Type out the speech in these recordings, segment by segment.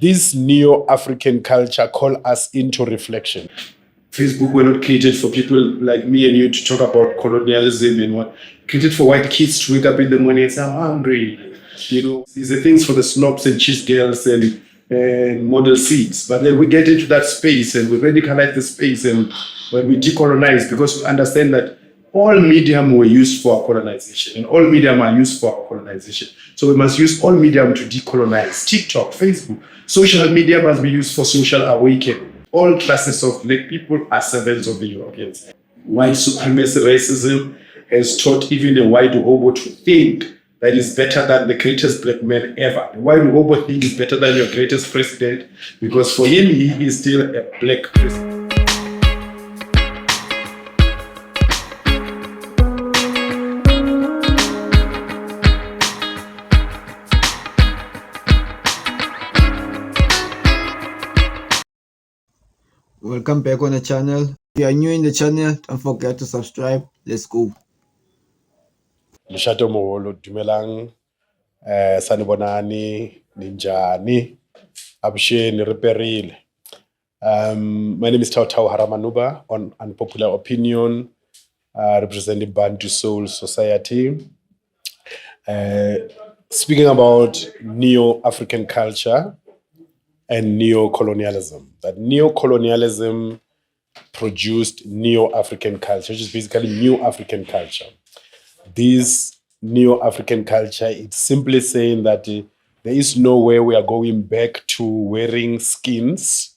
this neo-African culture call us into reflection. Facebook were not created for people like me and you to talk about colonialism and what. Created for white kids to wake up in the morning and say, I'm hungry. These are things for the snobs and cheese girls and model seats. But then we get into that space and we radicalize the space, and when we decolonize, because we understand that all medium were used for our colonization and all medium are used for our colonization. So we must use all medium to decolonize. TikTok, Facebook, social media must be used for social awakening. All classes of Black people are servants of the Europeans. White supremacy racism has taught even the white hobo to think that is better than the greatest Black man ever. The white hobo thinks is better than your greatest president because for him, he is still a Black president. Welcome back on the channel. If you are new in the channel, don't forget to subscribe. Let's go. Mshato moholo dumelang sanibonani ninjani abusheni riperile. My name is Thau Thau Haramanuba on Unpopular Opinion, representing Bantu Soul Society. Speaking about neo-African culture and neo-colonialism. That neo-colonialism produced neo-African culture, which is basically new African culture. This neo-African culture, it's simply saying that there is no way we are going back to wearing skins.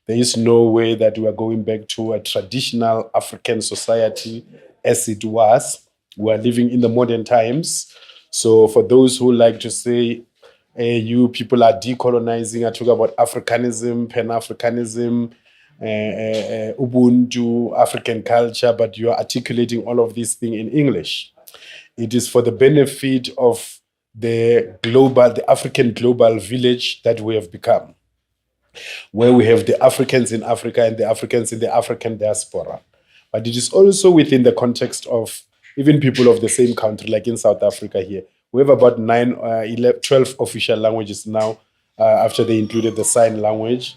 There is no way that we are going back to a traditional African society as it was. We are living in the modern times. So for those who like to say, you people are decolonizing, I talk about Africanism, Pan-Africanism, Ubuntu, African culture, but you are articulating all of these things in English. It is for the benefit of the African global village that we have become, where we have the Africans in Africa and the Africans in the African diaspora. But it is also within the context of even people of the same country, like in South Africa here. We have about 12 official languages now, after they included the sign language.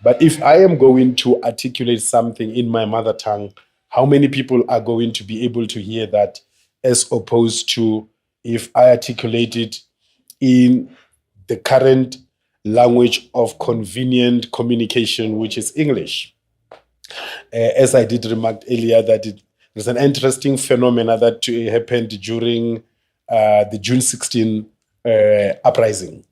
But if I am going to articulate something in my mother tongue, how many people are going to be able to hear that, as opposed to if I articulate it in the current language of convenient communication, which is English? As I did remark earlier, that there's an interesting phenomena that happened during the June 16 uprising,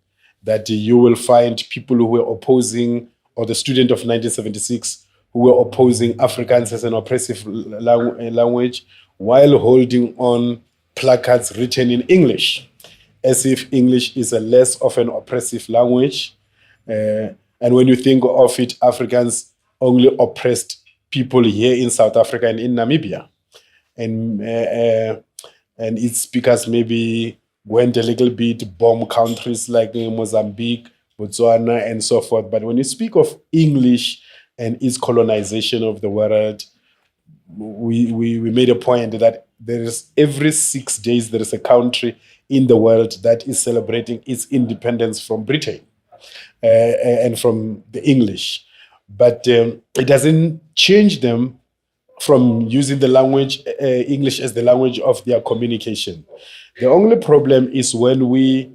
that you will find people who were opposing, or the student of 1976 who were opposing Afrikaans as an oppressive language, while holding on placards written in English, as if English is a less of an oppressive language. And when you think of it, Afrikaans only oppressed people here in South Africa and in Namibia. And its speakers maybe went a little bit bomb countries like Mozambique, Botswana, and so forth. But when you speak of English and its colonization of the world, we made a point that there is every 6 days there is a country in the world that is celebrating its independence from Britain and from the English. But it doesn't change them from using the language, English as the language of their communication. The only problem is when we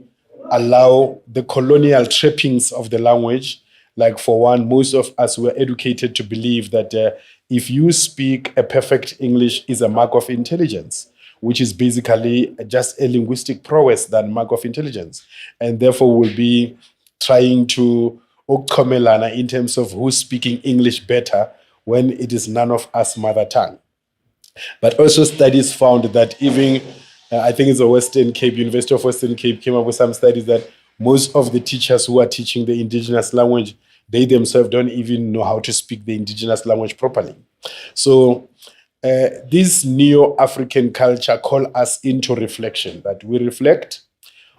allow the colonial trappings of the language. Like, for one, most of us were educated to believe that if you speak a perfect English is a mark of intelligence, which is basically just a linguistic prowess than mark of intelligence. And therefore we'll be trying to okkomelana in terms of who's speaking English better, when it is none of us mother tongue. But also studies found that even, I think it's the Western Cape, University of Western Cape came up with some studies that most of the teachers who are teaching the indigenous language, they themselves don't even know how to speak the indigenous language properly. So this neo-African culture call us into reflection, that we reflect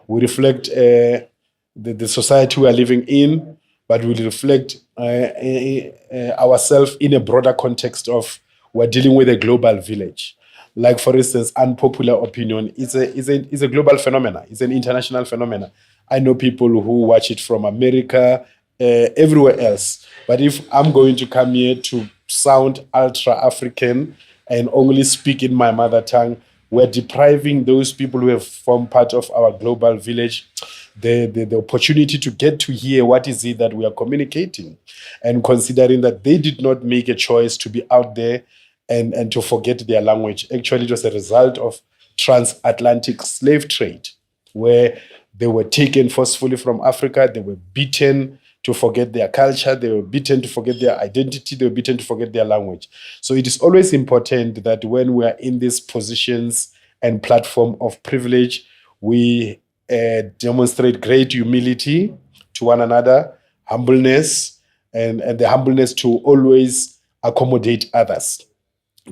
the society we are living in, but we'll reflect ourselves in a broader context of we're dealing with a global village. Like, for instance, unpopular opinion is a global phenomenon. It's an international phenomenon. I know people who watch it from America everywhere else. But if I'm going to come here to sound ultra African and only speak in my mother tongue, we're depriving those people who have formed part of our global village the opportunity to get to hear what is it that we are communicating, and considering that they did not make a choice to be out there and to forget their language. Actually, it was a result of transatlantic slave trade, where they were taken forcefully from Africa, they were beaten to forget their culture, they were beaten to forget their identity, they were beaten to forget their language. So it is always important that when we are in these positions and platform of privilege, we demonstrate great humility to one another, humbleness, and the humbleness to always accommodate others.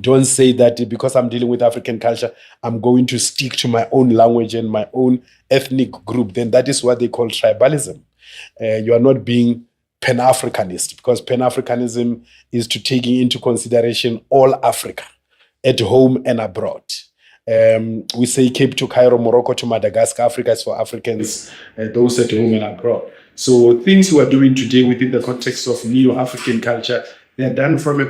Don't say that because I'm dealing with African culture, I'm going to stick to my own language and my own ethnic group. Then that is what they call tribalism. You are not being Pan-Africanist, because Pan-Africanism is to taking into consideration all Africa, at home and abroad. We say Cape to Cairo, Morocco to Madagascar. Africa is for Africans, those at home and abroad. So things we are doing today within the context of Neo-African culture, they are done from a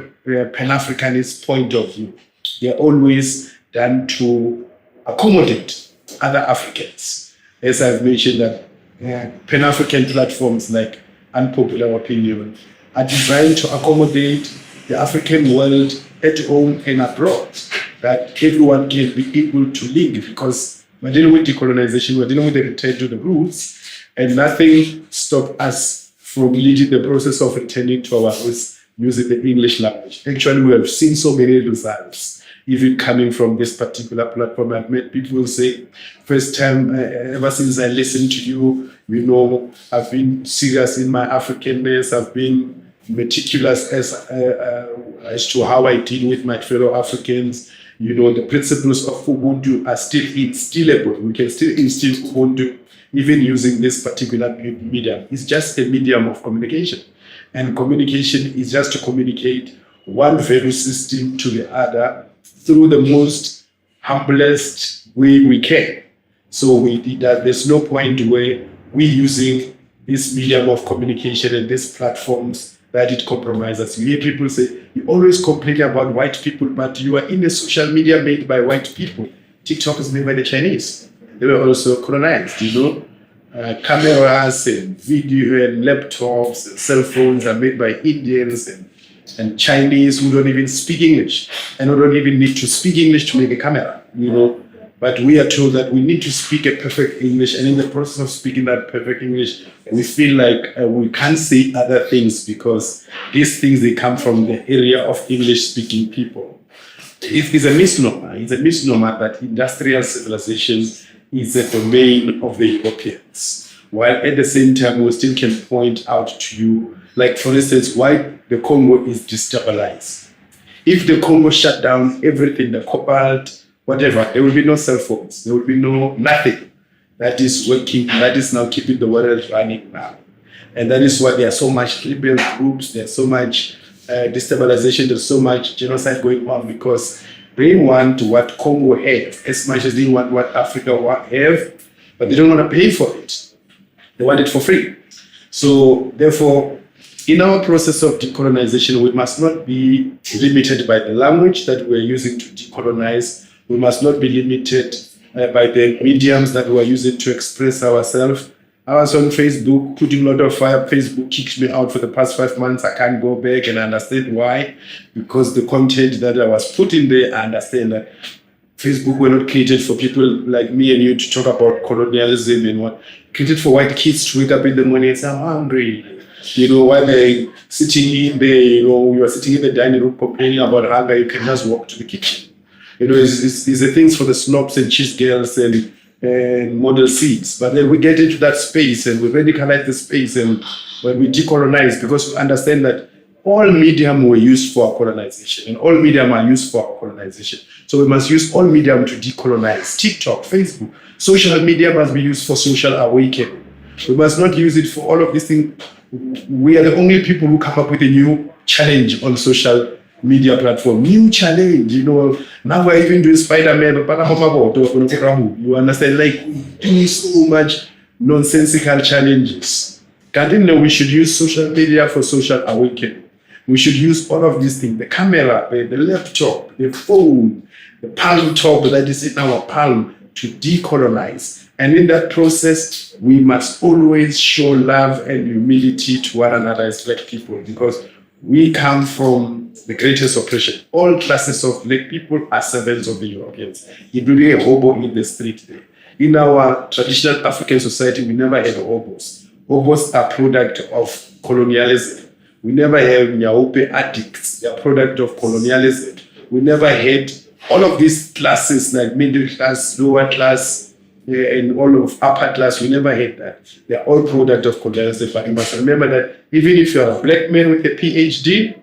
Pan-Africanist point of view. They are always done to accommodate other Africans. As I've mentioned, that Pan-African platforms like Unpopular Opinion are designed to accommodate the African world at home and abroad, that everyone can be able to link, because we're dealing with decolonization, we're dealing with the return to the roots, and nothing stopped us from leading the process of returning to our roots using the English language. Actually, we have seen so many results, even coming from this particular platform. I've met people say, first time, ever since I listened to you, I've been serious in my Africanness, I've been meticulous as to how I deal with my fellow Africans. The principles of Ubuntu are still instillable. We can still instill Ubuntu even using this particular medium. It's just a medium of communication. And communication is just to communicate one value system to the other through the most humblest way we can. So we did that. There's no point where we're using this medium of communication and these platforms that it compromises. You hear people say, you always complain about white people, but you are in a social media made by white people. TikTok is made by the Chinese. They were also colonized, cameras and video and laptops and cell phones are made by Indians and Chinese who don't even speak English and who don't even need to speak English to make a camera, But we are told that we need to speak a perfect English, and in the process of speaking that perfect English, we feel like we can't say other things because these things, they come from the area of English-speaking people. It's a misnomer. It's a misnomer that industrial civilization is a domain of the Europeans, while at the same time we still can point out to you, like for instance, why the Congo is destabilized. If the Congo shut down everything, the cobalt, whatever, there will be no cell phones, there will be nothing that is working, that is now keeping the world running now. And that is why there are so much rebel groups, there's so much destabilization, there's so much genocide going on, because they want what Congo have as much as they want what Africa have, but they don't want to pay for it. They want it for free. So therefore, in our process of decolonization, we must not be limited by the language that we're using to decolonize. We must not be limited by the mediums that we're using to express ourselves. I was on Facebook putting a lot of fire. Facebook kicked me out for the past 5 months. I can't go back, and I understand why. Because the content that I was putting there, I understand that Facebook were not created for people like me and you to talk about colonialism and what. Created for white kids to wake up in the morning and say, I'm hungry. While they're sitting in there, you are sitting in the dining room complaining about hunger, you can just walk to the kitchen. It's the things for the snobs and cheese girls and model seats. But then we get into that space and we radicalize the space, and when we decolonize, because we understand that all medium were used for our colonization and all medium are used for our colonization. So we must use all medium to decolonize. TikTok, Facebook, social media must be used for social awakening. We must not use it for all of these things. We are the only people who come up with a new challenge on social media platform. New challenge, Now we're even doing Spider-Man. You understand? Like, doing so much nonsensical challenges. Continue, we should use social media for social awakening. We should use all of these things, the camera, the laptop, the phone, the palm top that is in our palm to decolonize. And in that process, we must always show love and humility to one another as Black people because we come from the greatest oppression. All classes of Black people are servants of the Europeans. It will be a hobo in the street there. In our traditional African society, we never had hobos. Hobos are product of colonialism. We never had Nyaope addicts. They are product of colonialism. We never had all of these classes like middle class, lower class, and all of upper class. We never had that. They are all product of colonialism. But you must remember that even if you're a Black man with a PhD,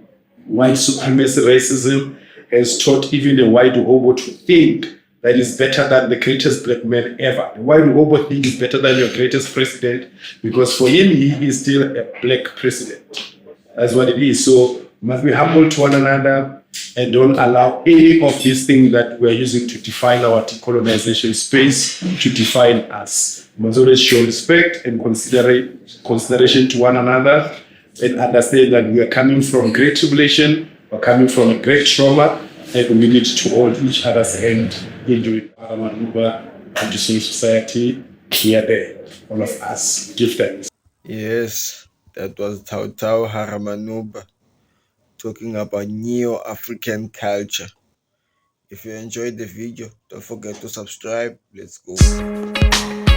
white supremacy racism has taught even the white hobo to think that is better than the greatest Black man ever. The white hobo think is better than your greatest president because for him, he is still a Black president. That's what it is. So we must be humble to one another and don't allow any of these things that we're using to define our decolonization space to define us. We must always show respect and consideration to one another and understand that we are coming from great tribulation, we're coming from a great trauma, and we need to hold each other's hand into Haramanuba and to save society here, there. All of us. Give thanks. Yes, that was Thau Thau Haramanuba talking about Neo-African culture. If you enjoyed the video, don't forget to subscribe. Let's go.